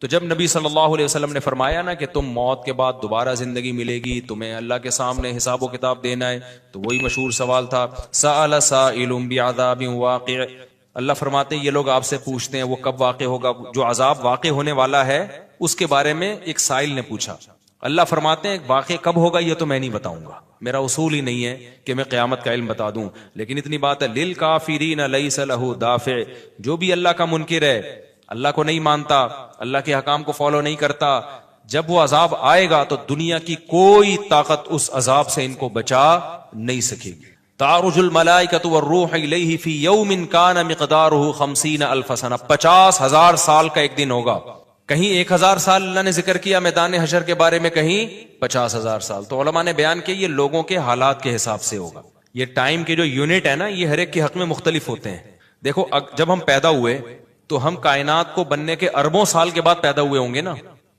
تو جب نبی صلی اللہ علیہ وسلم نے فرمایا نا کہ تم موت کے بعد دوبارہ زندگی ملے گی، تمہیں اللہ کے سامنے حساب و کتاب دینا ہے، تو وہی مشہور سوال تھا سأل سائل بعذاب واقع۔ اللہ فرماتے ہیں یہ لوگ آپ سے پوچھتے ہیں وہ کب واقع ہوگا، جو عذاب واقع ہونے والا ہے اس کے بارے میں ایک سائل نے پوچھا۔ اللہ فرماتے ہیں واقع کب ہوگا یہ تو میں نہیں بتاؤں گا، میرا اصول ہی نہیں ہے کہ میں قیامت کا علم بتا دوں، لیکن اتنی بات ہے للکافرین لیس لہ دافع، جو بھی اللہ کا منکر ہے، اللہ کو نہیں مانتا، اللہ کے حکام کو فالو نہیں کرتا، جب وہ عذاب آئے گا تو دنیا کی کوئی طاقت اس عذاب سے ان کو بچا نہیں سکے گی۔ تعرج الملائکۃ والروح الیہ فی یوم کان مقدارہ 50,000 سنہ، 50,000 سال کا ایک دن ہوگا۔ کہیں 1,000 سال اللہ نے ذکر کیا میدان حشر کے بارے میں، کہیں 50,000 سال۔ تو علماء نے بیان کیا یہ لوگوں کے حالات کے حساب سے ہوگا۔ یہ ٹائم کے جو یونٹ ہے نا یہ ہر ایک کے حق میں مختلف ہوتے ہیں۔ دیکھو جب ہم پیدا ہوئے تو ہم کائنات کو بننے کے اربوں سال کے بعد پیدا ہوئے ہوں گے نا،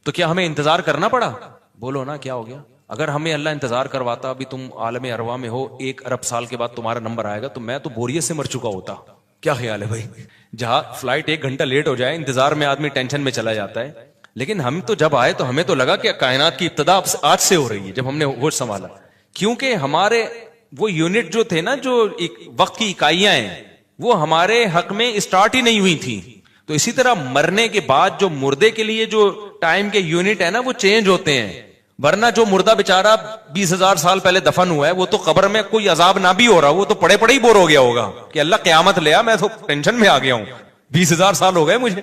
تو کیا ہمیں انتظار کرنا پڑا؟ بولو نا کیا ہو گیا؟ اگر ہمیں اللہ انتظار کرواتا، ابھی تم عالم ارواح میں ہو، 1 ارب سال کے بعد تمہارا نمبر آئے گا، تو میں تو بوریت سے مر چکا ہوتا۔ کیا خیال ہے بھائی؟ جہاں فلائٹ 1 گھنٹہ لیٹ ہو جائے انتظار میں آدمی ٹینشن میں چلا جاتا ہے، لیکن ہم تو جب آئے تو ہمیں تو لگا کہ کائنات کی ابتدا آج سے ہو رہی ہے جب ہم نے ہوش سنبھالا، کیونکہ ہمارے وہ یونٹ جو تھے نا، جو وقت کی اکائیاں ہیں، وہ ہمارے حق میں اسٹارٹ ہی نہیں ہوئی تھی۔ تو اسی طرح مرنے کے بعد جو مردے کے لیے جو ٹائم کے یونٹ ہے نا وہ چینج ہوتے ہیں، ورنہ جو مردہ بیچارہ 20,000 سال پہلے دفن ہوا ہے وہ تو قبر میں کوئی عذاب نہ بھی ہو رہا، وہ تو پڑے پڑے ہی بور ہو گیا ہوگا کہ اللہ قیامت لے آ، میں تو ٹینشن میں آ گیا ہوں، 20,000 سال ہو گئے مجھے۔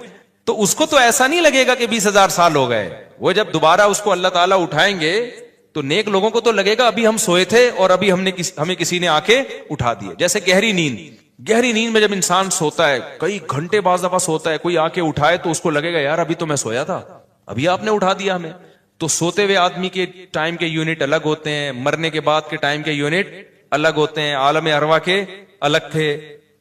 تو اس کو تو ایسا نہیں لگے گا کہ 20,000 سال ہو گئے، وہ جب دوبارہ اس کو اللہ تعالیٰ اٹھائیں گے تو نیک لوگوں کو تو لگے گا ابھی ہم سوئے تھے اور ابھی ہمیں کسی نے آ کے اٹھا دیا۔ جیسے گہری نیند میں جب انسان سوتا ہے کئی گھنٹے بعض دفعہ سوتا ہے، کوئی آ کے اٹھائے تو اس کو لگے گا یار ابھی تو میں سویا تھا، ابھی آپ نے اٹھا دیا ہمیں۔ تو سوتے ہوئے آدمی کے ٹائم کے یونٹ الگ ہوتے ہیں، مرنے کے بعد کے ٹائم کے یونٹ الگ ہوتے ہیں، عالم ارواح کے الگ تھے۔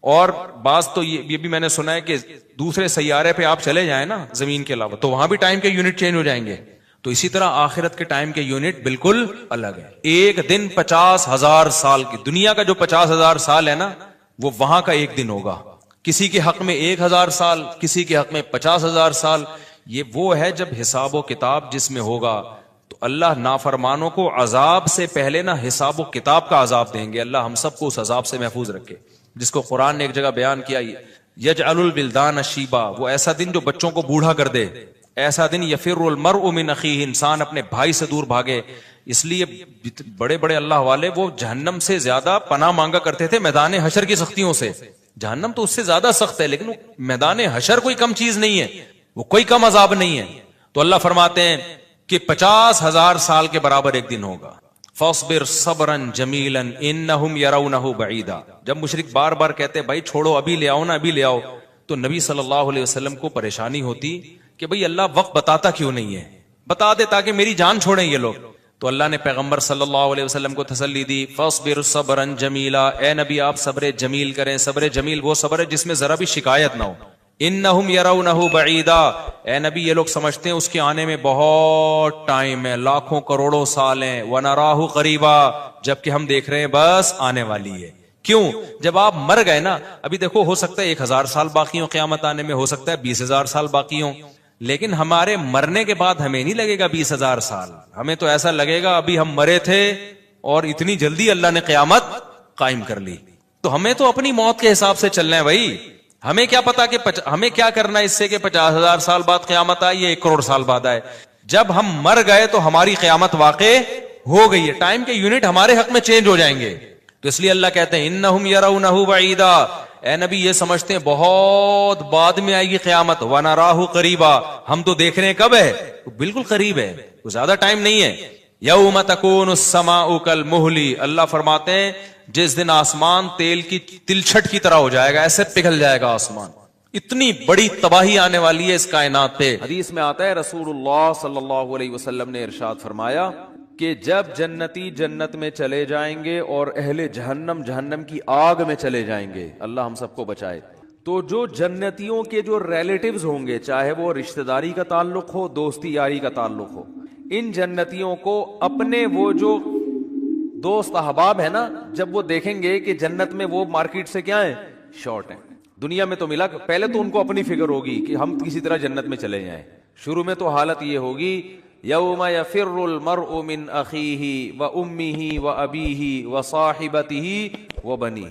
اور بعض تو یہ بھی میں نے سنا ہے کہ دوسرے سیارے پہ آپ چلے جائیں نا زمین کے علاوہ تو وہاں بھی ٹائم کے یونٹ چینج ہو جائیں گے۔ تو اسی طرح آخرت کے ٹائم کے یونٹ بالکل الگ ہے۔ ایک دن 50,000 سال کی، دنیا کا جو 50,000 سال ہے نا وہ وہاں کا ایک دن ہوگا۔ کسی کے حق میں 1,000 سال، کسی کے حق میں 50,000 سال۔ یہ وہ ہے جب حساب و کتاب جس میں ہوگا تو اللہ نافرمانوں کو عذاب سے پہلے نا حساب و کتاب کا عذاب دیں گے۔ اللہ ہم سب کو اس عذاب سے محفوظ رکھے، جس کو قرآن نے ایک جگہ بیان کیا یجعل الولدان شیبا، وہ ایسا دن جو بچوں کو بوڑھا کر دے، ایسا دن یفر المرء من اخیہ، انسان اپنے بھائی سے دور بھاگے۔ اس لیے بڑے بڑے اللہ والے وہ جہنم سے زیادہ پناہ مانگا کرتے تھے میدان حشر کی سختیوں سے۔ جہنم تو اس سے زیادہ سخت ہے، لیکن میدان حشر کوئی کم چیز نہیں ہے، وہ کوئی کم عذاب نہیں ہے۔ تو اللہ فرماتے ہیں کہ 50,000 سال کے برابر ایک دن ہوگا۔ فاصبر صبرا جمیلا انہم یرونہ بعیدا، جب مشرک بار بار کہتے بھائی چھوڑو ابھی لے آؤ نا ابھی لے آؤ، تو نبی صلی اللہ علیہ وسلم کو پریشانی ہوتی کہ بھئی اللہ وقت بتاتا کیوں نہیں ہے، بتا دے تاکہ میری جان چھوڑیں یہ لوگ۔ تو اللہ نے پیغمبر صلی اللہ علیہ وسلم کو تسلی دی فاصبر صبرا جمیلا، اے نبی آپ صبر جمیل کریں۔ صبر جمیل وہ صبر ہے جس میں ذرا بھی شکایت نہ ہو۔ انہم یرونہ بعیدا، اے نبی یہ لوگ سمجھتے ہیں اس کے آنے میں بہت ٹائم ہے، لاکھوں کروڑوں سال ہیں، ونراہ قریبا، جبکہ ہم دیکھ رہے ہیں بس آنے والی ہے۔ کیوں؟ جب آپ مر گئے نا، ابھی دیکھو ہو سکتا ہے 1,000 سال باقی ہوں قیامت آنے میں، ہو سکتا ہے 20,000 سال باقی ہوں، لیکن ہمارے مرنے کے بعد ہمیں نہیں لگے گا 20,000 سال، ہمیں تو ایسا لگے گا ابھی ہم مرے تھے اور اتنی جلدی اللہ نے قیامت قائم کر لی۔ تو ہمیں تو اپنی موت کے حساب سے چلنا ہے بھائی، ہمیں کیا پتا کہ ہمیں کیا کرنا ہے اس سے کہ 50,000 سال بعد قیامت آئے یا 1 کروڑ سال بعد آئے۔ جب ہم مر گئے تو ہماری قیامت واقع ہو گئی ہے، ٹائم کے یونٹ ہمارے حق میں چینج ہو جائیں گے۔ تو اس لیے اللہ کہتے ہیں انہم یرونہ بعیدا، اے نبی یہ سمجھتے ہیں بہت بعد میں آئے گی قیامت، ونراہ قریبا، ہم تو دیکھ رہے ہیں کب ہے، بالکل قریب ہے، وہ زیادہ ٹائم نہیں ہے۔ یوم تکون السماء کالمہل، اللہ فرماتے ہیں جس دن آسمان تیل کی تلچھٹ کی طرح ہو جائے گا، ایسے پگھل جائے گا آسمان، اتنی بڑی تباہی آنے والی ہے اس کائنات پہ۔ حدیث میں آتا ہے رسول اللہ صلی اللہ علیہ وسلم نے ارشاد فرمایا کہ جب جنتی جنت میں چلے جائیں گے اور اہل جہنم جہنم کی آگ میں چلے جائیں گے، اللہ ہم سب کو بچائے، تو جو جنتیوں کے جو ریلیٹیوز ہوں گے، چاہے وہ رشتہ داری کا تعلق ہو، دوستی یاری کا تعلق ہو، ان جنتیوں کو اپنے وہ جو دوست احباب ہے نا، جب وہ دیکھیں گے کہ جنت میں وہ مارکیٹ سے کیا ہیں، شارٹ ہیں، دنیا میں تو ملا، پہلے تو ان کو اپنی فکر ہوگی کہ ہم کسی طرح جنت میں چلے جائیں، شروع میں تو حالت یہ ہوگی یوم یفر المرء من اخیہ وامہ وابیہ وصاحبتہ وبنیہ،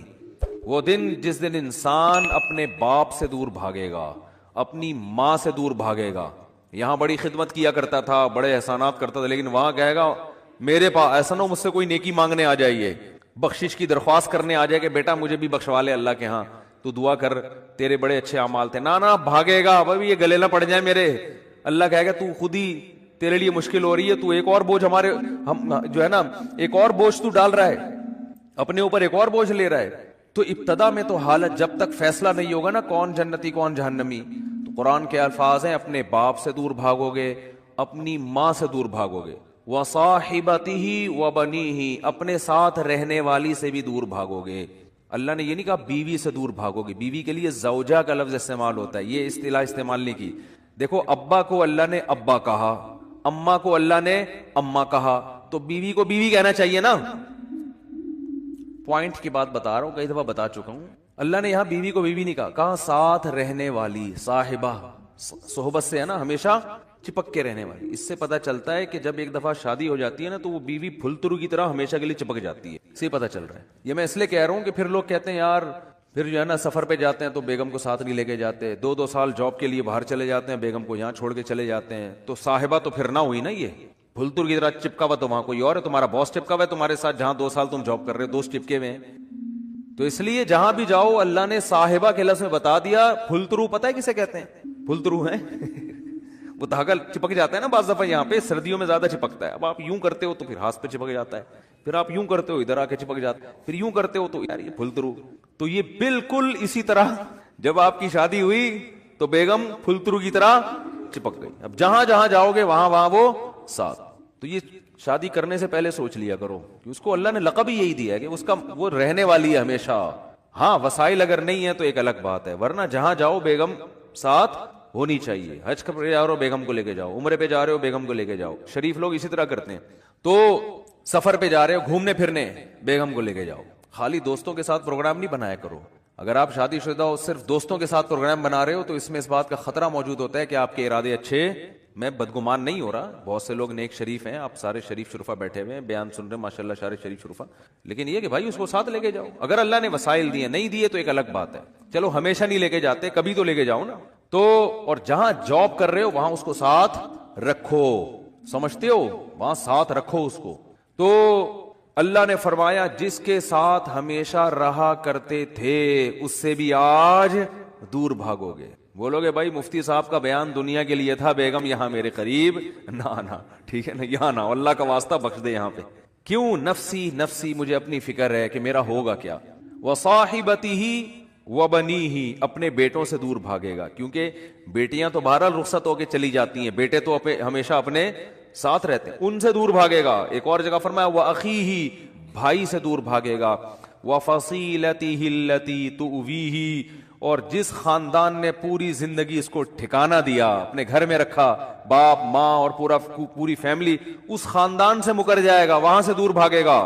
وہ دن جس دن انسان اپنے باپ سے دور بھاگے گا، اپنی ماں سے دور بھاگے گا. یہاں بڑی خدمت کیا کرتا تھا، بڑے احسانات کرتا تھا، لیکن وہاں کہے گا میرے پاس ایسا نہ ہو مجھ سے کوئی نیکی مانگنے آ جائیے، بخشش کی درخواست کرنے آ جائے کہ بیٹا مجھے بھی بخشوا لے اللہ کے ہاں، تو دعا کر تیرے بڑے اچھے اعمال تھے. نہ بھاگے گا بھائی، یہ گلے نہ پڑ جائے میرے. اللہ کہے گا تو خود ہی تیرے لیے مشکل ہو رہی ہے، تو ایک اور بوجھ ہمارے ہم جو ہے نا ایک اور بوجھ تو ڈال رہا ہے اپنے اوپر، ایک اور بوجھ لے رہا ہے. تو ابتدا میں تو حالت جب تک فیصلہ نہیں ہوگا نا کون جنتی کون جہنمی، تو قرآن کے الفاظ ہیں اپنے باپ سے دور بھاگو گے، اپنی ماں سے دور بھاگو گے، وصاحبتہ وبنیہ، اپنے ساتھ رہنے والی سے بھی دور بھاگو گے. اللہ نے یہ نہیں کہا بیوی سے دور بھاگو گے، بیوی کے لیے زوجہ کا لفظ استعمال ہوتا ہے، یہ اصطلاح استعمال نہیں کی. دیکھو ابا کو اللہ نے ابا کہا، اماں کو اللہ نے اماں کہا، تو بیوی کو بیوی کہنا چاہیے نا. پوائنٹ کی بات بتا رہا ہوں، کئی دفعہ بتا چکا ہوں. اللہ نے یہاں بیوی کو بیوی نہیں کہا ساتھ رہنے والی، صاحبہ، صحبت سے ہے نا ہمیشہ چپک کے رہنے والی. اس سے پتہ چلتا ہے کہ جب ایک دفعہ شادی ہو جاتی ہے نا تو وہ بیوی پھلترو کی طرح ہمیشہ کے لیے چپک جاتی ہے. اس سے پتہ چل رہا ہے. یہ میں اس لیے کہہ رہا ہوں کہ پھر لوگ کہتے ہیں یار پھر جو ہے نا سفر پہ جاتے ہیں تو بیگم کو ساتھ نہیں لے کے جاتے، 2 سال جاب کے لیے باہر چلے جاتے ہیں، بیگم کو یہاں چھوڑ کے چلے جاتے ہیں، تو صاحبہ تو پھر نہ ہوئی نا. یہ پھلتر کی طرح چپکا ہوا تو وہاں کوئی اور ہے، تمہارا باس چپکا ہوا ہے تمہارے ساتھ، جہاں 2 سال تم جاب کر رہے ہو دوست چپکے ہوئے ہیں. تو اس لیے جہاں بھی جاؤ اللہ نے صاحبہ کے لفظ میں بتا دیا. پھلترو پتہ ہے کسے کہتے ہیں؟ پھلترو ہیں وہ دھاگا چپک جاتا ہے نا بعض دفعہ، یہاں پہ سردیوں میں زیادہ چپکتا ہے. اب آپ یوں کرتے ہو تو پھر ہاتھ پہ چپک جاتا ہے، پھر آپ یوں کرتے ہو ادھر آ کے چپک جاتا ہے، پھر یوں کرتے ہو تو یار یہ پھلترو. تو یہ بالکل اسی طرح جب آپ کی شادی ہوئی تو بیگم پھلترو کی طرح چپک گئی. اب جہاں جہاں جاؤ گے وہاں وہاں وہ ساتھ. تو یہ شادی کرنے سے پہلے سوچ لیا کرو کہ اس کو اللہ نے لقب ہی یہی دیا ہے کہ اس کا وہ رہنے والی ہے ہمیشہ. ہاں وسائل اگر نہیں ہے تو ایک الگ بات ہے، ورنہ جہاں جاؤ بیگم ساتھ ہونی چاہیے. حج پہ جا رہے ہو بیگم کو لے کے جاؤ، عمرے پہ جا رہے ہو بیگم کو لے کے جاؤ. شریف لوگ اسی طرح کرتے ہیں. تو سفر پہ جا رہے ہو گھومنے پھرنے، بیگم کو لے کے جاؤ. خالی دوستوں کے ساتھ پروگرام نہیں بنایا کرو. اگر آپ شادی شدہ ہو صرف دوستوں کے ساتھ پروگرام بنا رہے ہو تو اس میں اس بات کا خطرہ موجود ہوتا ہے کہ آپ کے ارادے اچھے، میں بدگمان نہیں ہو رہا، بہت سے لوگ نیک شریف ہیں، آپ سارے شریف شرفا بیٹھے ہوئے ہیں بیان سن رہے ہیں ماشاءاللہ سارے شریف شرفا، لیکن یہ کہ بھائی اس کو ساتھ لے کے جاؤ. اگر اللہ نے وسائل دیے، نہیں دیے تو ایک الگ بات ہے. چلو ہمیشہ نہیں لے کے جاتے، کبھی تو لے کے جاؤ نا. تو اور جہاں جاب کر رہے ہو وہاں اس کو ساتھ رکھو، سمجھتے ہو، وہاں ساتھ رکھو اس کو. تو اللہ نے فرمایا جس کے ساتھ ہمیشہ رہا کرتے تھے اس سے بھی آج دور بھاگو گے. بولو گے بھائی مفتی صاحب کا بیان دنیا کے لیے تھا، بیگم یہاں میرے قریب نہ ٹھیک ہے نا، یہاں نہ، اللہ کا واسطہ بخش دے یہاں پہ. کیوں؟ نفسی نفسی، مجھے اپنی فکر ہے کہ میرا ہوگا کیا. وصاحبتہ وبنیہ، اپنے بیٹوں سے دور بھاگے گا، کیونکہ بیٹیاں تو بہرحال رخصت ہو کے چلی جاتی ہیں، بیٹے تو ہمیشہ اپنے ساتھ رہتے ہیں، ان سے دور بھاگے گا. ایک اور جگہ فرمایا وَأَخِيهِ، بھائی سے دور بھاگے گا. وَفَصِيلَتِهِ الَّتِي تُؤْوِيهِ، اور جس خاندان نے پوری زندگی اس کو ٹھکانہ دیا، اپنے گھر میں رکھا، باپ ماں اور پوری فیملی، اس خاندان سے مکر جائے گا، وہاں سے دور بھاگے گا.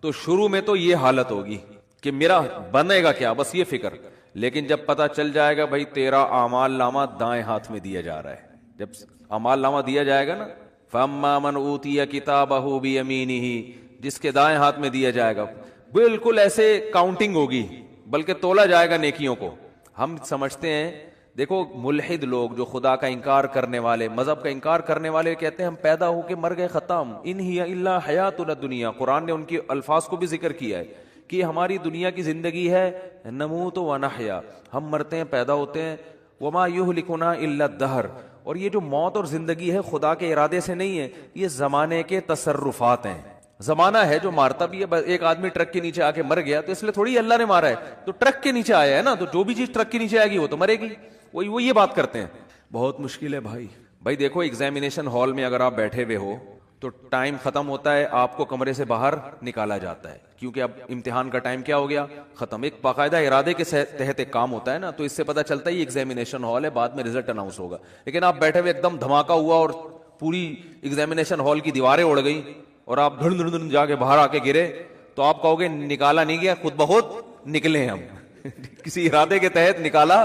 تو شروع میں تو یہ حالت ہوگی کہ میرا بنے گا کیا، بس یہ فکر. لیکن جب پتہ چل جائے گا بھائی تیرا اعمال نامہ دائیں ہاتھ میں دیا جا رہا ہے، جب اعمال نامہ دیا جائے گا نا، فَأَمَّا مَنْ أُوتِيَ كِتَابَهُ بِيَمِينِهِ، جس کے دائیں ہاتھ میں دیا جائے گا، بالکل ایسے کاؤنٹنگ ہوگی، بلکہ تولا جائے گا نیکیوں کو. ہم سمجھتے ہیں، دیکھو ملحد لوگ جو خدا کا انکار کرنے والے، مذہب کا انکار کرنے والے کہتے ہیں ہم پیدا ہو کے مر گئے، ختم، ان ہی الا حیاتنا الدنیا. قرآن نے ان کی الفاظ کو بھی ذکر کیا ہے کہ ہماری دنیا کی زندگی ہے، نموت و نحیا، ہم مرتے ہیں پیدا ہوتے ہیں، وما یہلکنا الا الدہر. اور یہ جو موت اور زندگی ہے خدا کے ارادے سے نہیں ہے، یہ زمانے کے تصرفات ہیں. زمانہ ہے جو مارتا بھی ہے. ایک آدمی ٹرک کے نیچے آ کے مر گیا تو اس لیے تھوڑی اللہ نے مارا ہے، تو ٹرک کے نیچے آیا ہے نا، تو جو بھی چیز ٹرک کے نیچے آئے گی وہ تو مرے گی. وہ یہ بات کرتے ہیں. بہت مشکل ہے بھائی دیکھو ایگزامینیشن ہال میں اگر آپ بیٹھے ہوئے ہو تو ٹائم ختم ہوتا ہے، آپ کو کمرے سے باہر نکالا جاتا ہے، کیونکہ اب امتحان کا ٹائم کیا ہو گیا، ختم. ایک باقاعدہ ارادے کے تحت ایک کام ہوتا ہے نا، تو اس سے پتہ چلتا ہے یہ ایگزامینیشن ہال ہے، بعد میں رزلٹ اناؤنس ہوگا. لیکن آپ بیٹھے ہوئے ایک دم دھماکہ ہوا اور پوری ایگزامینیشن ہال کی دیواریں اڑ گئی اور آپ دھڑ دھڑ جا کے باہر آ کے گرے، تو آپ کہو گے نکالا نہیں گیا، خود بخود نکلے ہم کسی ارادے کے تحت نکالا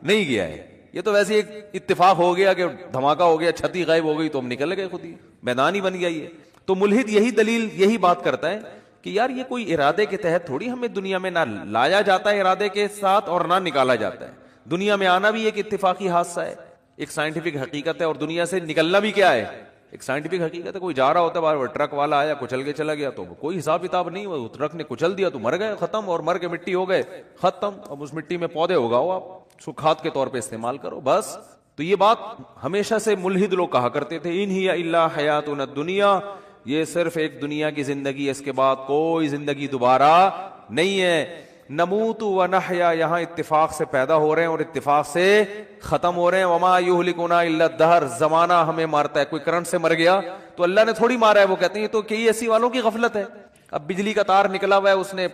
نہیں گیا ہے. یہ تو ویسے ایک اتفاق ہو گیا کہ دھماکہ ہو گیا, چھتی غائب ہو گئی تو ہم نکل گئے, خود ہی میدان ہی بن گیا یہ. تو ملحد یہی دلیل, یہی بات کرتا ہے کہ یار یہ کوئی ارادے کے تحت تھوڑی ہمیں دنیا میں نہ لایا جاتا ہے ارادے کے ساتھ اور نہ نکالا جاتا ہے. دنیا میں آنا بھی ایک اتفاقی حادثہ ہے, ایک سائنٹیفک حقیقت ہے, اور دنیا سے نکلنا بھی کیا ہے, ایک سائنٹیفک حقیقت ہے. کوئی جا رہا ہوتا ہے باہر, ٹرک والا آیا کچل کے چلا گیا تو کوئی حساب کتاب نہیں, وہ ٹرک نے کچل دیا تو مر گئے, ختم, اور مر کے مٹی ہو گئے, ختم. اب اس مٹی میں پودے اگاؤ, آپ اس کو کھاد کے طور پہ استعمال کرو, بس. تو یہ بات ہمیشہ سے ملحد لوگ کہا کرتے تھے, ان ہی الا حیاتنا الدنیا, یہ صرف ایک دنیا کی زندگی ہے, اس کے بعد کوئی زندگی دوبارہ نہیں ہے. نموت و نحیا, یہاں اتفاق سے پیدا ہو رہے ہیں اور اتفاق سے ختم ہو رہے ہیں. وما یہلکنا الا الدہر, زمانہ ہمیں مارتا ہے. کوئی کرنٹ سے مر گیا تو اللہ نے تھوڑی مارا ہے, وہ کہتے ہیں تو کہ ایسی والوں کی غفلت ہے. اب بجلی کا تار نکلا ہوا ہے, اس نے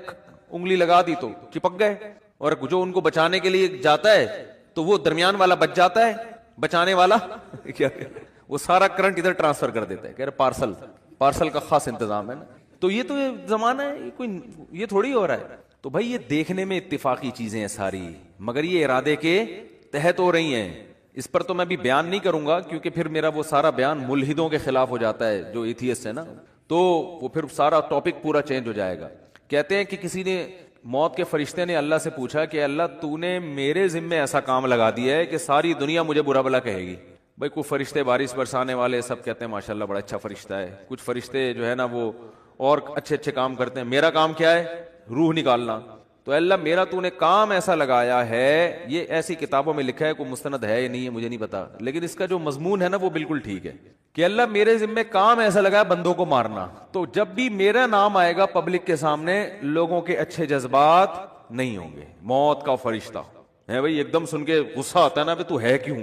انگلی لگا دی تو چپک گئے, اور جو ان کو بچانے کے لیے جاتا ہے تو وہ درمیان والا بچ جاتا ہے, بچانے والا کیا وہ سارا کرنٹ ادھر ٹرانسفر کر دیتا ہے, کہہ رہے پارسل کا خاص انتظام ہے نا. تو یہ تو زمانہ ہے, کوئی یہ تھوڑی ہو رہا ہے. تو بھائی یہ دیکھنے میں اتفاقی چیزیں ہیں ساری, مگر یہ ارادے کے تحت ہو رہی ہیں. اس پر تو میں بھی بیان نہیں کروں گا کیونکہ پھر میرا وہ سارا بیان ملحدوں کے خلاف ہو جاتا ہے جو ایتھیسٹ ہے نا, تو وہ پھر سارا ٹاپک پورا چینج ہو جائے گا. کہتے ہیں کہ کسی نے, موت کے فرشتے نے اللہ سے پوچھا کہ اللہ تو نے میرے ذمے ایسا کام لگا دیا ہے کہ ساری دنیا مجھے برا بلا کہے گی. بھائی کوئی فرشتے بارش برسانے والے سب کہتے ہیں ماشاءاللہ بڑا اچھا فرشتہ ہے, کچھ فرشتے جو ہے نا وہ اور اچھے اچھے کام کرتے ہیں. میرا کام کیا ہے, روح نکالنا. تو اللہ میرا تو نے کام ایسا لگایا ہے, یہ ایسی کتابوں میں لکھا ہے, کوئی مستند ہے یا نہیں ہے مجھے نہیں پتا, لیکن اس کا جو مضمون ہے نا وہ بالکل ٹھیک ہے کہ اللہ میرے ذمے کام ایسا لگا ہے بندوں کو مارنا. تو جب بھی میرا نام آئے گا پبلک کے سامنے, لوگوں کے اچھے جذبات نہیں ہوں گے. موت کا فرشتہ ہے بھائی, ایک دم سن کے غصہ آتا ہے نا, تو ہے کیوں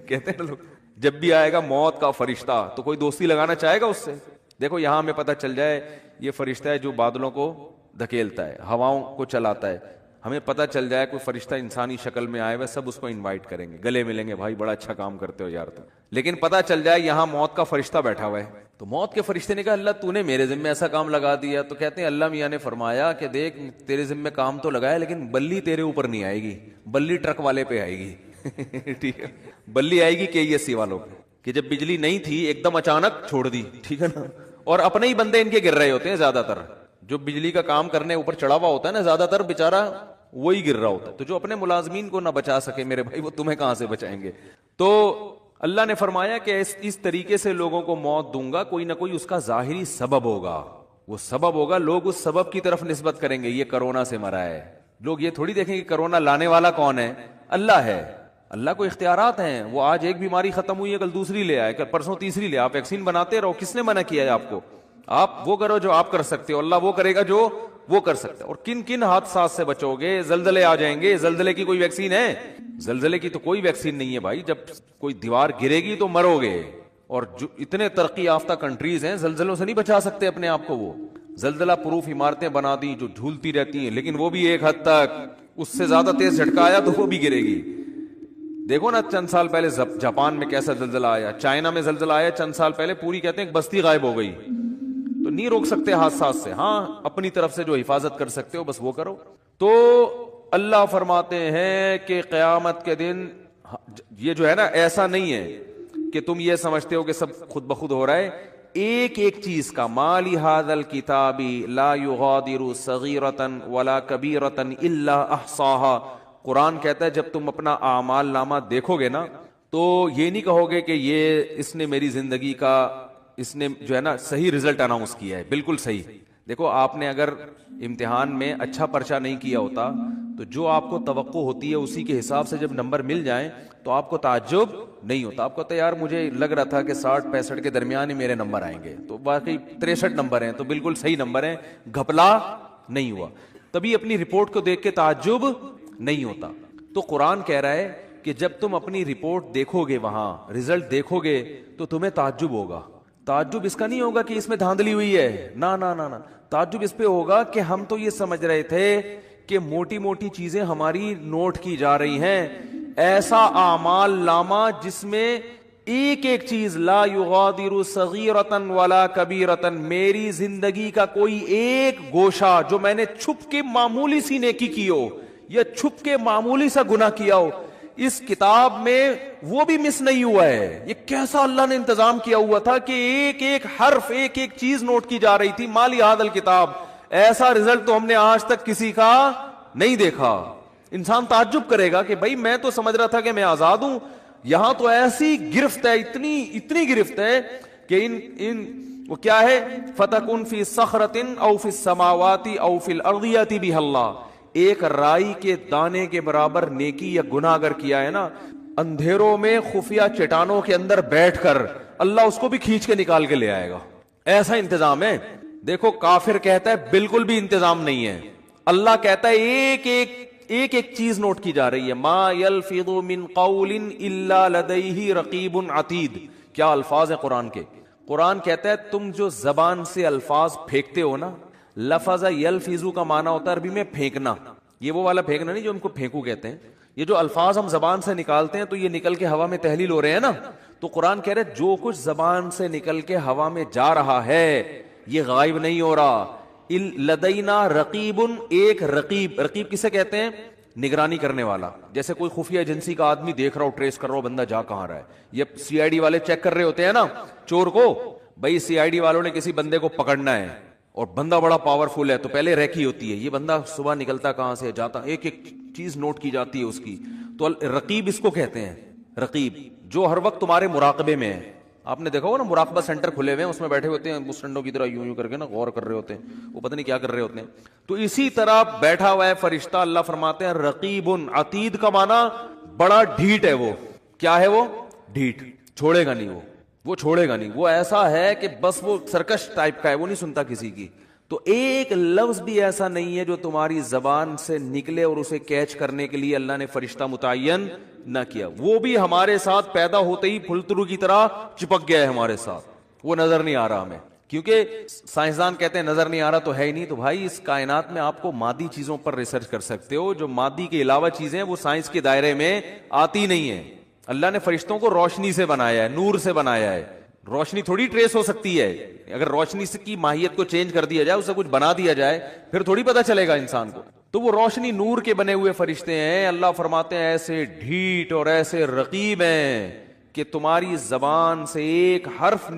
کہتے ہیں لوگ, جب بھی آئے گا موت کا فرشتہ تو کوئی دوستی لگانا چاہے گا اس سے. دیکھو یہاں ہمیں پتہ چل جائے یہ فرشتہ ہے جو بادلوں کو دھکیلتا ہے, ہواؤں کو چلاتا ہے. ہمیں پتہ چل جائے کوئی فرشتہ انسانی شکل میں آئے ہوئے, سب اس کو انوائٹ کریں گے, گلے ملیں گے, بھائی بڑا اچھا کام کرتے ہو یار تم. لیکن پتہ چل جائے یہاں موت کا فرشتہ بیٹھا ہوا ہے, تو موت کے فرشتے نے کہا اللہ تو نے میرے ذمے ایسا کام لگا دیا. تو کہتے ہیں اللہ میاں نے فرمایا کہ دیکھ تیرے ذمے کام تو لگایا لیکن بلی تیرے اوپر نہیں آئے گی, بلی ٹرک والے پہ آئے گی. ٹھیک ہے, بلی آئے گی KESC والوں پہ, کہ جب بجلی نہیں تھی ایک دم اچانک چھوڑ دی, ٹھیک ہے نا, اور اپنے ہی بندے ان کے گر رہے ہوتے ہیں زیادہ تر. جو بجلی کا کام کرنے اوپر چڑھا ہوا ہوتا ہے نا زیادہ تر بےچارا وہی گر رہا ہوتا ہے. تو جو اپنے ملازمین کو نہ بچا سکے میرے بھائی, وہ تمہیں کہاں سے بچائیں گے. تو اللہ نے فرمایا کہ اس طریقے سے لوگوں کو موت دوں گا, کوئی نہ کوئی اس کا ظاہری سبب ہوگا, وہ سبب ہوگا, لوگ اس سبب کی طرف نسبت کریں گے. یہ کرونا سے مرا ہے, لوگ یہ تھوڑی دیکھیں کہ کرونا لانے والا کون ہے, اللہ ہے. اللہ کو اختیارات ہیں, وہ آج ایک بیماری ختم ہوئی ہے کل دوسری لے آئے, کل پرسوں تیسری لے. آپ ویکسین بناتے رہو, کس نے منع کیا ہے آپ کو؟ آپ وہ کرو جو آپ کر سکتے ہو, اللہ وہ کرے گا جو وہ کر سکتا ہے. اور کن کن حادثات سے بچو گے, زلزلے آ جائیں گے, زلزلے کی کوئی ویکسین ہے؟ زلزلے کی تو کوئی ویکسین نہیں ہے بھائی, جب کوئی دیوار گرے گی تو مرو گے. اور جو اتنے ترقی یافتہ کنٹریز ہیں زلزلوں سے نہیں بچا سکتے اپنے آپ کو. وہ زلزلہ پروف عمارتیں بنا دی جو جھولتی رہتی ہیں, لیکن وہ بھی ایک حد تک, اس سے زیادہ تیز جھٹکا آیا تو وہ بھی گرے گی. دیکھو نا چند سال پہلے جاپان میں کیسا زلزلہ آیا, چائنا میں زلزلہ آیا چند سال پہلے, پوری کہتے ہیں بستی غائب ہو گئی. تو نہیں روک سکتے حادثات سے, ہاں اپنی طرف سے جو حفاظت کر سکتے ہو بس وہ کرو. تو اللہ فرماتے ہیں کہ قیامت کے دن یہ جو ہے نا ایسا نہیں ہے کہ تم یہ سمجھتے ہو کہ سب خود بخود ہو رہا ہے. ایک ایک چیز کا, مالی ھذا الکتاب لا یغادر صغیرۃ ولا کبیرۃ الا احصاها. قرآن کہتا ہے جب تم اپنا اعمال نامہ دیکھو گے نا تو یہ نہیں کہو گے کہ یہ اس نے میری زندگی کا, اس نے جو ہے نا صحیح رزلٹ اناؤنس کیا ہے, بالکل صحیح. دیکھو آپ نے اگر امتحان میں اچھا پرچہ نہیں کیا ہوتا تو جو آپ کو توقع ہوتی ہے اسی کے حساب سے جب نمبر مل جائیں تو آپ کو تعجب نہیں ہوتا. آپ کو تو یار مجھے لگ رہا تھا کہ 60-65 کے درمیان ہی میرے نمبر آئیں گے, تو باقی 63 نمبر ہیں تو بالکل صحیح نمبر ہیں, گھپلا نہیں ہوا. تبھی اپنی رپورٹ کو دیکھ کے تعجب نہیں ہوتا. تو قرآن کہہ رہا ہے کہ جب تم اپنی رپورٹ دیکھو گے, وہاں رزلٹ دیکھو گے تو تمہیں تعجب ہوگا. تعجب اس کا نہیں ہوگا کہ اس میں دھاندلی ہوئی ہے, نہ نہ نہ, تعجب اس پہ ہوگا کہ ہم تو یہ سمجھ رہے تھے کہ موٹی موٹی چیزیں ہماری نوٹ کی جا رہی ہیں, ایسا اعمال نامہ جس میں ایک ایک چیز لا یغادر صغیرۃ ولا کبیرۃ, میری زندگی کا کوئی ایک گوشہ جو میں نے چھپ کے معمولی سی نیکی کی ہو یا چھپ کے معمولی سا گناہ کیا ہو, اس کتاب میں وہ بھی مس نہیں ہوا ہے. یہ کیسا اللہ نے انتظام کیا ہوا تھا کہ ایک ایک حرف ایک ایک چیز نوٹ کی جا رہی تھی. مالی ھذا الکتاب, ایسا رزلٹ تو ہم نے آج تک کسی کا نہیں دیکھا. انسان تعجب کرے گا کہ بھائی میں تو سمجھ رہا تھا کہ میں آزاد ہوں, یہاں تو ایسی گرفت ہے, اتنی گرفت ہے کہ ان وہ کیا ہے, فتکن فی صخرۃ او فی السماوات او فی الارض یاتی بہ اللہ. ایک رائی کے دانے کے برابر نیکی یا گناہ اگر کیا ہے نا, اندھیروں میں خفیہ چٹانوں کے اندر بیٹھ کر اللہ اس کو بھی کھینچ کے نکال کے لے آئے گا. ایسا انتظام ہے. دیکھو کافر کہتا ہے بالکل بھی انتظام نہیں ہے. اللہ کہتا ہے ایک ایک چیز نوٹ کی جا رہی ہے. ما یلفظ من قول الا لدیہ رقیب عتید. کیا الفاظ ہیں قرآن کے. قرآن کہتا ہے تم جو زبان سے الفاظ پھینکتے ہو نا, لفظ یلفظو کا معنی ہوتا ہے عربی میں پھینکنا. یہ وہ والا پھینکنا نہیں جو ان کو پھینکو کہتے ہیں. یہ جو الفاظ ہم زبان سے نکالتے ہیں تو یہ نکل کے ہوا میں تحلیل ہو رہے ہیں نا. تو قرآن کہہ رہے جو کچھ زبان سے نکل کے ہوا میں جا رہا ہے یہ غائب نہیں ہو رہا. لدینا رقیب, ایک رقیب. رقیب کسے کہتے ہیں؟ نگرانی کرنے والا. جیسے کوئی خفیہ ایجنسی کا آدمی دیکھ رہا ہو, ٹریس کر رہا ہو بندہ جا کہاں رہا ہے. یہ سی آئی ڈی والے چیک کر رہے ہوتے ہیں نا چور کو. بھائی سی آئی ڈی والوں نے کسی بندے کو پکڑنا ہے اور بندہ بڑا پاورفل ہے تو پہلے ریکی ہوتی ہے, یہ بندہ صبح نکلتا کہاں سے جاتا, ایک ایک چیز نوٹ کی جاتی ہے اس کی. تو رقیب اس کو کہتے ہیں. رقیب جو ہر وقت تمہارے مراقبے میں ہے. آپ نے دیکھا ہو نا مراقبہ سینٹر کھلے ہوئے ہیں, اس میں بیٹھے ہوتے ہیں مسٹنڈوں کی طرح یوں کر کے نا غور کر رہے ہوتے ہیں, وہ پتہ نہیں کیا کر رہے ہوتے ہیں. تو اسی طرح بیٹھا ہوا ہے فرشتہ. اللہ فرماتے ہیں رقیب عتید کا معنی بڑا ڈھیٹ ہے. وہ کیا ہے؟ وہ ڈھیٹ, چھوڑے گا نہیں, وہ چھوڑے گا نہیں. وہ ایسا ہے کہ بس وہ سرکش ٹائپ کا ہے, وہ نہیں سنتا کسی کی. تو ایک لفظ بھی ایسا نہیں ہے جو تمہاری زبان سے نکلے اور اسے کیچ کرنے کے لیے اللہ نے فرشتہ متعین نہ کیا. وہ بھی ہمارے ساتھ پیدا ہوتے ہی پھلترو کی طرح چپک گیا ہے ہمارے ساتھ. وہ نظر نہیں آ رہا ہمیں, کیونکہ سائنسدان کہتے ہیں نظر نہیں آ رہا تو ہے ہی نہیں. تو بھائی اس کائنات میں آپ کو مادی چیزوں پر ریسرچ کر سکتے ہو, جو مادی کے علاوہ چیزیں وہ سائنس کے دائرے میں آتی نہیں ہیں. اللہ نے فرشتوں کو روشنی سے بنایا ہے, نور سے بنایا ہے. روشنی تھوڑی ٹریس ہو سکتی ہے. اگر روشنی کی ماہیت کو چینج کر دیا جائے, اسے کچھ بنا دیا جائے, پھر تھوڑی پتہ چلے گا انسان کو. تو وہ روشنی نور کے بنے ہوئے فرشتے ہیں. اللہ فرماتے ہیں ایسے ڈھیٹ اور ایسے رقیب ہیں کہ تمہاری زبان سے ایک حرف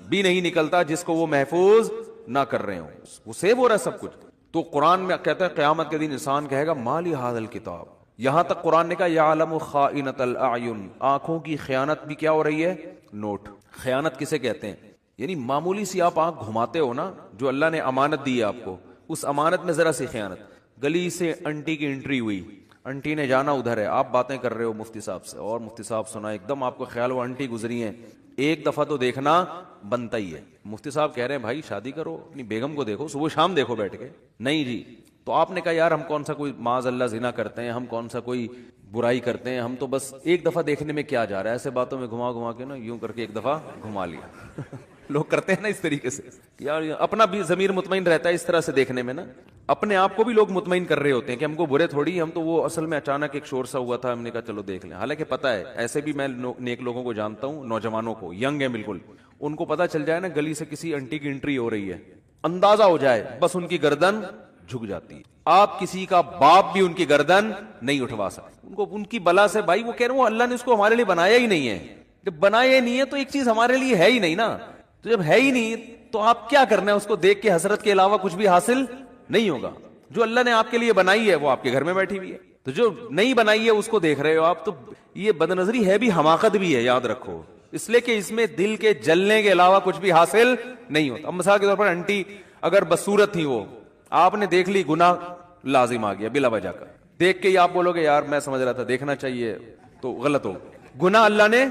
بھی نہیں نکلتا جس کو وہ محفوظ نہ کر رہے ہوں. وہ سیو ہو رہا ہے سب کچھ. تو قرآن میں کہتا ہے قیامت کے دن انسان کہے گا مالی ھذا الکتاب. یہاں تک قرآن نے کہا یعلم خائنۃ الاعین, آنکھوں کی خیانت بھی کیا ہو رہی ہے؟ نوٹ. خیانت کسے کہتے ہیں؟ یعنی معمولی سی آپ آنکھ گھماتے ہو نا, جو اللہ نے امانت دی ہے آپ کو, اس امانت میں ذرا سی خیانت. گلی سے انٹی کی انٹری ہوئی, انٹی نے جانا ادھر ہے, آپ باتیں کر رہے ہو مفتی صاحب سے, اور مفتی صاحب سنا, ایک دم آپ کو خیال وہ انٹی گزری ہیں, ایک دفعہ تو دیکھنا بنتا ہی ہے. مفتی صاحب کہہ رہے ہیں بھائی شادی کرو, اپنی بیگم کو دیکھو, صبح شام دیکھو بیٹھ کے. نہیں جی. تو آپ نے کہا یار ہم کون سا کوئی معاذ اللہ زنا کرتے ہیں, ہم کون سا کوئی برائی کرتے ہیں, ہم تو بس ایک دفعہ دیکھنے میں کیا جا رہا ہے, ایسے باتوں میں گھما کے نا یوں کر کے ایک دفعہ گھما لیا. لوگ کرتے ہیں نا اس طریقے سے, یار اپنا بھی ضمیر مطمئن رہتا ہے اس طرح سے دیکھنے میں نا. اپنے آپ کو بھی لوگ مطمئن کر رہے ہوتے ہیں کہ ہم کو برے تھوڑی, ہم تو وہ اصل میں اچانک ایک شور سا ہوا تھا, ہم نے کہا چلو دیکھ لیں. حالانکہ پتا ہے, ایسے بھی میں نیک لوگوں کو جانتا ہوں, نوجوانوں کو, ینگ ہے بالکل, ان کو پتا چل جائے نا گلی سے کسی انٹی کی انٹری ہو رہی ہے, اندازہ ہو جائے, بس ان کی گردن جھک جاتی ہے. آپ کسی کا باپ بھی ان کی گردن نہیں اٹھوا سکتے. ان کو ان کی بلا سے, بھائی وہ کہہ رہے ہیں اللہ نے اس کو ہمارے لیے بنایا ہی نہیں ہے. جب بنایا ہی نہیں ہے تو ایک چیز ہمارے لیے ہے ہی نہیں نا. تو جب ہے ہی نہیں تو آپ کیا کرنا ہے, اس کو دیکھ کے حسرت کے علاوہ کچھ بھی حاصل نہیں ہوگا. جو اللہ نے آپ کے لیے بنائی ہے وہ آپ کے گھر میں بیٹھی ہوئی ہے. تو جو نہیں بنائی ہے اس کو دیکھ رہے ہو آپ, تو یہ بدنظری ہے بھی, حماقت بھی ہے, یاد رکھو. اس لیے کہ اس میں دل کے جلنے کے علاوہ کچھ بھی حاصل نہیں ہوتا. اب مثال کے طور پر انٹی اگر بدصورت تھی, وہ آپ نے دیکھ لی, گناہ لازم آ گیا بلا وجہ کا. دیکھ کے ہی آپ بولو گے یار میں سمجھ رہا تھا دیکھنا چاہیے, تو غلط ہو. گناہ اللہ نے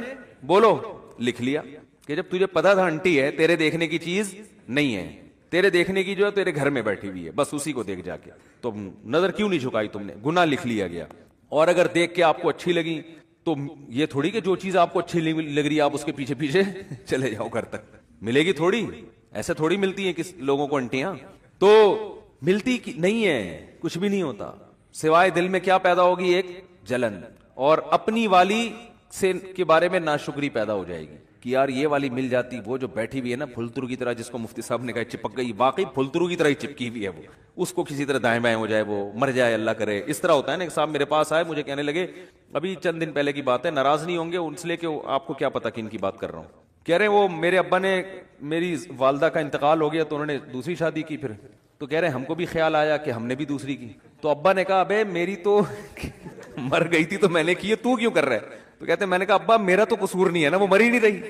بولو لکھ لیا کہ جب تجھے پتا تھا انٹی ہے, تیرے دیکھنے کی چیز نہیں ہے, تیرے دیکھنے کی جو ہے تیرے گھر میں بیٹھی ہوئی ہے, بس اسی کو دیکھ جا کے, تو نظر کیوں نہیں جھکائی تم نے, گناہ لکھ لیا گیا. اور اگر دیکھ کے آپ کو اچھی لگی تو یہ تھوڑی کہ جو چیز آپ کو اچھی لگ رہی ہے آپ اس کے پیچھے پیچھے چلے جاؤ گھر تک, ملے گی تھوڑی, ایسے تھوڑی ملتی ہیں کس لوگوں کو انٹیاں, تو ملتی نہیں ہے, کچھ بھی نہیں ہوتا سوائے دل میں کیا پیدا ہوگی, ایک جلن, اور اپنی والی سے کے بارے میں ناشکری پیدا ہو جائے گی کہ کہ یار یہ والی مل جاتی, وہ جو بیٹھی ہوئی ہے نا پھلترو کی طرح, جس کو مفتی صاحب نے کہا چپک گئی, واقعی پھلترو کی طرح ہی چپکی ہوئی ہے وہ, اس کو کسی طرح دائیں بائیں ہو جائے, وہ مر جائے, اللہ کرے. اس طرح ہوتا ہے نا. ایک صاحب میرے پاس آئے, مجھے کہنے لگے, ابھی چند دن پہلے کی بات ہے, ناراض نہیں ہوں گے اس لیے کہ آپ کو کیا پتا کن کی بات کر رہا ہوں. کہہ رہے ہیں وہ میرے ابا نے, میری والدہ کا انتقال ہو گیا تو انہوں نے دوسری شادی کی, پھر تو کہہ رہے ہیں ہم کو بھی خیال آیا کہ ہم نے بھی دوسری کی. تو ابا نے کہا ابے میری تو مر گئی تھی تو میں نے کی ہے, تو کیوں کر رہا ہے؟ تو کہتے ہیں میں نے کہا ابا میرا تو قصور نہیں ہے نا, وہ مر ہی نہیں رہی.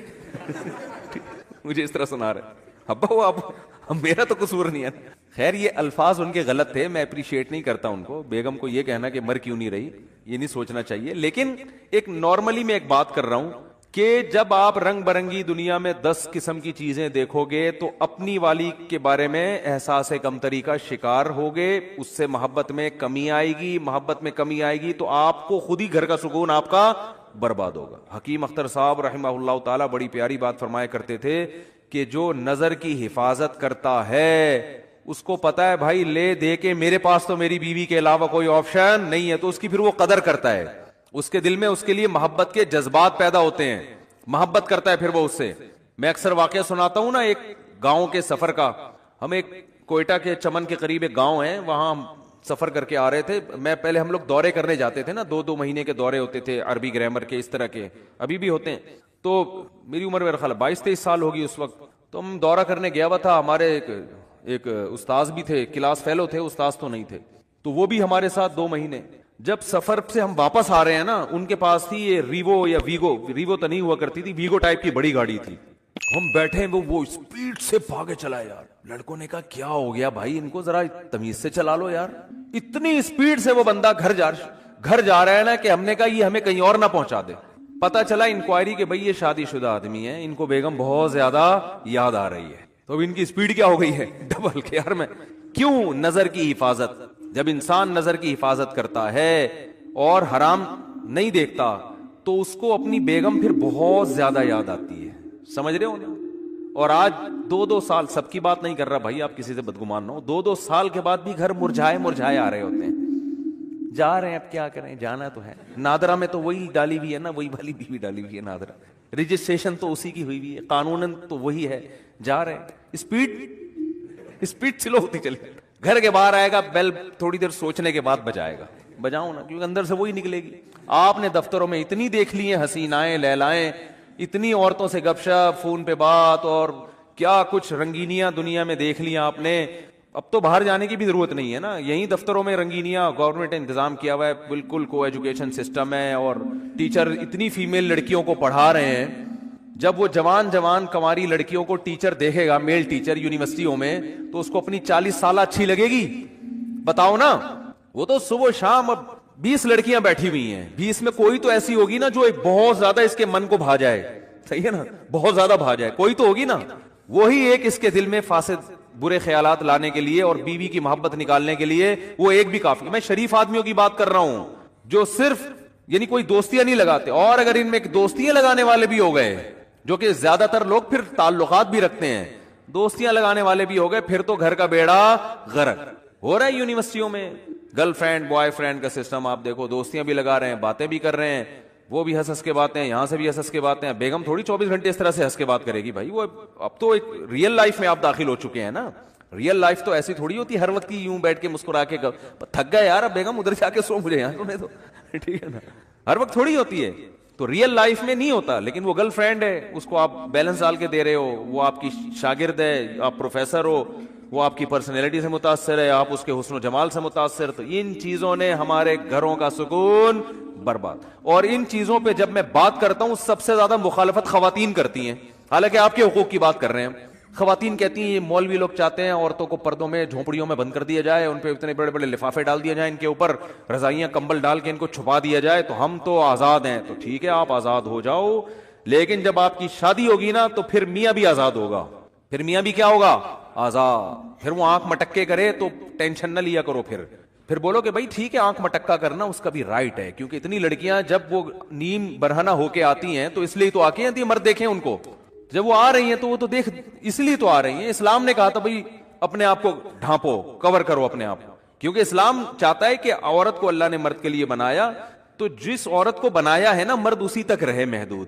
مجھے اس طرح سنا رہے, ابا وہ اب میرا تو قصور نہیں ہے. خیر یہ الفاظ ان کے غلط تھے, میں اپریشیٹ نہیں کرتا ان کو. بیگم کو یہ کہنا کہ مر کیوں نہیں رہی, یہ نہیں سوچنا چاہیے. لیکن ایک نارملی میں ایک بات کر رہا ہوں کہ جب آپ رنگ برنگی دنیا میں 10 قسم کی چیزیں دیکھو گے تو اپنی والی کے بارے میں احساس کمتری کا شکار ہوگے, اس سے محبت میں کمی آئے گی. محبت میں کمی آئے گی تو آپ کو خود ہی گھر کا سکون آپ کا برباد ہوگا. حکیم اختر صاحب رحمہ اللہ تعالی بڑی پیاری بات فرمایا کرتے تھے کہ جو نظر کی حفاظت کرتا ہے اس کو پتا ہے بھائی لے دے کے میرے پاس تو میری بیوی کے علاوہ کوئی آپشن نہیں ہے, تو اس کی پھر وہ قدر کرتا ہے. اس کے دل میں اس کے لیے محبت کے جذبات پیدا ہوتے ہیں, محبت کرتا ہے پھر وہ اس سے. میں اکثر واقعہ سناتا ہوں نا ایک گاؤں کے سفر کا. ہم ایک کوئٹہ کے چمن کے قریب ایک گاؤں ہے, وہاں ہم سفر کر کے آ رہے تھے. میں پہلے ہم لوگ دورے کرنے جاتے تھے نا, 2 مہینے کے دورے ہوتے تھے عربی گرامر کے, اس طرح کے ابھی بھی ہوتے ہیں. تو میری عمر میرا خیال 22-23 سال ہوگی اس وقت. تو ہم دورہ کرنے گیا ہوا تھا, ہمارے ایک استاذ بھی تھے, کلاس فیلو تھے, استاذ تو نہیں تھے, تو وہ بھی ہمارے ساتھ 2 مہینے. جب سفر سے ہم واپس آ رہے ہیں نا, ان کے پاس تھی یہ ریوو یا ویگو تو نہیں ہوا کرتی تھی, ویگو ٹائپ کی بڑی گاڑی تھی. ہم بیٹھے وہ اسپیڈ سے بھاگے چلا یار. لڑکوں نے کہا کیا ہو گیا بھائی, ان کو ذرا تمیز سے چلا لو یار. اتنی اسپیڈ سے وہ بندہ گھر جا رہا ہے نا کہ ہم نے کہا یہ ہمیں کہیں اور نہ پہنچا دے. پتا چلا انکوائری کہ بھائی یہ شادی شدہ آدمی ہے, ان کو بیگم بہت زیادہ یاد آ رہی ہے. تو اب ان کی اسپیڈ کیا ہو گئی ہے ڈبل. کے یار میں کیوں, نظر کی حفاظت. جب انسان نظر کی حفاظت کرتا ہے اور حرام نہیں دیکھتا تو اس کو اپنی بیگم پھر بہت زیادہ یاد آتی ہے. سمجھ رہے ہو نا. اور آج 2 سال, سب کی بات نہیں کر رہا بھائی, آپ کسی سے بدگمان نہ ہو, 2 سال کے بعد بھی گھر مرجھائے آ رہے ہوتے ہیں. جا رہے ہیں, اب کیا کریں, جانا تو ہے. نادرا میں تو وہی ڈالی ہوئی ہے نا, وہی والی بیوی ڈالی ہوئی ہے نادرا, رجسٹریشن تو اسی کی ہوئی ہوئی ہے, قانوناً تو وہی ہے. جا رہے ہیں, اسپیڈ سلو ہوتی چلے. گھر کے باہر آئے گا, بیل تھوڑی دیر سوچنے کے بعد بجاؤں نا, کیونکہ اندر سے وہی نکلے گی. آپ نے دفتروں میں اتنی دیکھ لی ہیں حسینائیں لیلائیں, اتنی عورتوں سے گپ شپ, فون پہ بات, اور کیا کچھ رنگینیاں دنیا میں دیکھ لی آپ نے. اب تو باہر جانے کی بھی ضرورت نہیں ہے نا, یہیں دفتروں میں رنگینیاں گورنمنٹ نے انتظام کیا ہوا ہے, بالکل کو ایجوکیشن سسٹم ہے, اور ٹیچر اتنی فیمیل لڑکیوں کو پڑھا رہے ہیں. جب وہ جوان کنواری لڑکیوں کو ٹیچر دیکھے گا, میل ٹیچر یونیورسٹیوں میں, تو اس کو اپنی 40 سالہ اچھی لگے گی؟ بتاؤ نا. وہ تو صبح شام اب 20 لڑکیاں بیٹھی ہوئی ہیں, 20 میں کوئی تو ایسی ہوگی نا جو ایک بہت زیادہ اس کے من کو بھا جائے. صحیح ہے نا, بہت زیادہ بھا جائے, کوئی تو ہوگی نا. وہی ایک اس کے دل میں فاسد برے خیالات لانے کے لیے اور بیوی کی محبت نکالنے کے لیے وہ ایک بھی کافی. میں شریف آدمیوں کی بات کر رہا ہوں جو صرف یعنی کوئی دوستیاں نہیں لگاتے, اور اگر ان میں دوستیاں لگانے والے بھی ہو گئے, جو کہ زیادہ تر لوگ پھر تعلقات بھی رکھتے ہیں, دوستیاں لگانے والے بھی ہو گئے, پھر تو گھر کا بیڑا غرق ہو رہا ہے. یونیورسٹیوں میں گرل فرینڈ بوائے فرینڈ کا سسٹم آپ دیکھو, دوستیاں بھی لگا رہے ہیں, باتیں بھی کر رہے ہیں, وہ بھی ہنس کے باتیں, یہاں سے بھی ہنس کے باتیں. بیگم تھوڑی 24 گھنٹے اس طرح سے ہنس کے بات کرے گی بھائی, وہ اب تو ایک ریئل لائف میں آپ داخل ہو چکے ہیں نا. ریئل لائف تو ایسی تھوڑی ہوتی, ہر وقت یوں بیٹھ کے مسکرا کے تھک گئے یار, اب بیگم ادھر جا کے سو مجھے یار, تو ٹھیک ہے نا, ہر وقت تھوڑی ہوتی ہے. تو ریئل لائف میں نہیں ہوتا. لیکن وہ گرل فرینڈ ہے, اس کو آپ بیلنس ڈال کے دے رہے ہو, وہ آپ کی شاگرد ہے, آپ پروفیسر ہو, وہ آپ کی پرسنالٹی سے متاثر ہے, آپ اس کے حسن و جمال سے متاثر. تو ان چیزوں نے ہمارے گھروں کا سکون برباد. اور ان چیزوں پہ جب میں بات کرتا ہوں سب سے زیادہ مخالفت خواتین کرتی ہیں, حالانکہ آپ کے حقوق کی بات کر رہے ہیں. خواتین کہتی ہیں یہ مولوی لوگ چاہتے ہیں عورتوں کو پردوں میں جھونپڑیوں میں بند کر دیا جائے, ان پہ اتنے بڑے بڑے لفافے ڈال دیا جائیں, ان کے اوپر رضائیاں کمبل ڈال کے ان کو چھپا دیا جائے, تو ہم تو آزاد ہیں. تو ٹھیک ہے آپ آزاد ہو جاؤ, لیکن جب آپ کی شادی ہوگی نا تو پھر میاں بھی آزاد ہوگا. پھر میاں بھی کیا ہوگا؟ آزاد. پھر وہ آنکھ مٹک کے کرے تو ٹینشن نہ لیا کرو, پھر بولو کہ بھائی ٹھیک ہے آنکھ مٹکا کرنا اس کا بھی رائٹ ہے, کیونکہ اتنی لڑکیاں جب وہ نیم برہنہ ہو کے آتی ہیں تو اس لیے تو آ کے آتی ہیں, مرد دیکھیں ان کو, جب وہ آ رہی ہیں تو وہ تو دیکھ اس لیے تو آ رہی ہیں. اسلام نے کہا تھا بھائی اپنے آپ کو ڈھانپو, کور کرو اپنے آپ, کیونکہ اسلام چاہتا ہے کہ عورت کو اللہ نے مرد کے لیے بنایا, تو جس عورت کو بنایا ہے نا مرد اسی تک رہے محدود.